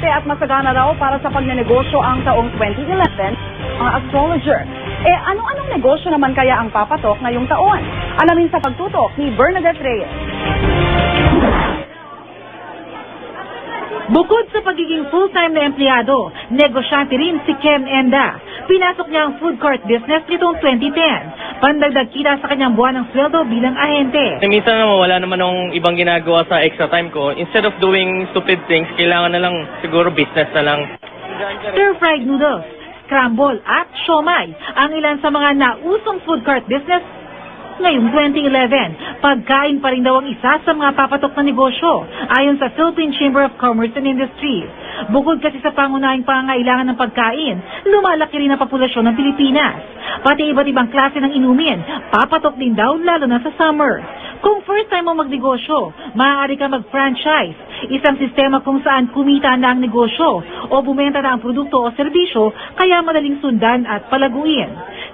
maswerte at masagana raw para sa pagnenegosyo ang taong 2011, mga astrologer. Anong negosyo naman kaya ang papatok ngayong taon? Alamin sa pagtutok ni Bernadette Reyes. Bukod sa pagiging full-time na empleyado, negosyante rin si Ken Enda. Pinasok niya ang food court business nitong 2010. Pandagdag kita sa kanyang buwan ng sweldo bilang ahente. Minsan naman wala naman akong ibang ginagawa sa extra time ko. Instead of doing stupid things, kailangan na lang siguro business na lang. Stir-fried noodles, scramble at siomai ang ilan sa mga nausong food court business ngayong 2011. Pagkain pa rin daw ang isa sa mga papatok na negosyo ayon sa Philippine Chamber of Commerce and Industry. Bukod kasi sa pangunahing pangangailangan ng pagkain, lumalaki rin ang populasyon ng Pilipinas. Pati iba't ibang klase ng inumin, papatok din daw lalo na sa summer. Kung first time mo magnegosyo, maaari ka mag-franchise, isang sistema kung saan kumita na ang negosyo o bumenta na ang produkto o serbisyo kaya madaling sundan at palaguin.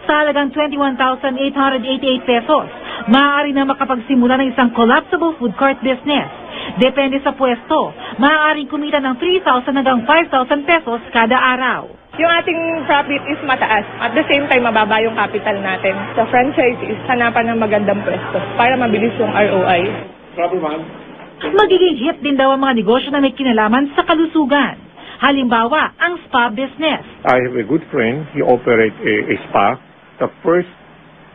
Sa halagang 21,888 pesos, maaari na makapagsimula ng isang collapsible food court business. Depende sa pwesto, maaaring kumita ng 3,000 hanggang 5,000 pesos kada araw. Yung ating profit is mataas. At the same time, mababa yung capital natin. Sa franchise is hanapan ng magandang pwesto para mabilis yung ROI. Magiging hit din daw ang mga negosyo na may kinalaman sa kalusugan. Halimbawa, ang spa business. I have a good friend. He operates a spa. The first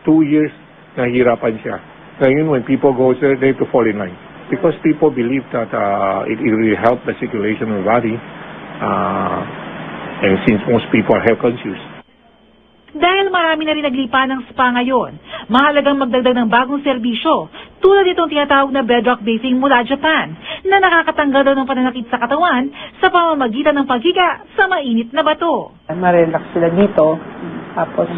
2 years, nahihirapan siya. Ngayon, when people go there, they have to fall in line. Because people believe that it will help the circulation of the body. And since most people are health conscious. Dahil marami na rin naglipa ng spa ngayon, mahalagang magdagdag ng bagong serbisyo tulad itong tinatawag na bedrock basing mula Japan na nakakatanggal daw ng pananakit sa katawan sa pamamagitan ng paghiga sa mainit na bato. Ma-relax sila dito, tapos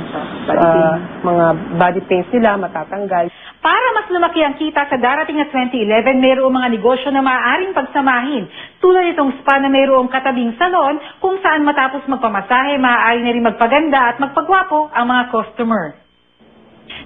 mga body pains nila matatanggal. Para mas lumaki ang kita sa darating na 2011, mayroong mga negosyo na maaaring pagsamahin. Tulad itong spa na mayroong katabing salon kung saan matapos magpamasahe, maaari na rin magpaganda at magpagwapo ang mga customer.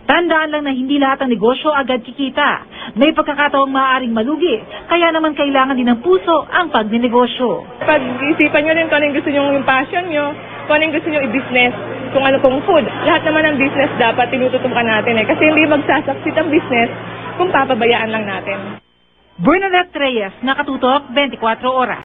Tandaan lang na hindi lahat ng negosyo agad kikita. May pagkakataong maaaring malugi, kaya naman kailangan din ng puso ang pagnenegosyo. Pag-isipan nyo rin kung ano yung gusto nyo, yung passion nyo, kung ano yung gusto nyo i-business, kung ano pong food. Lahat naman ng business dapat tinututukan natin kasi hindi magsasucceed ang business kung papabayaan lang natin. Bernadette Reyes, Nakatutok, 24 Oras.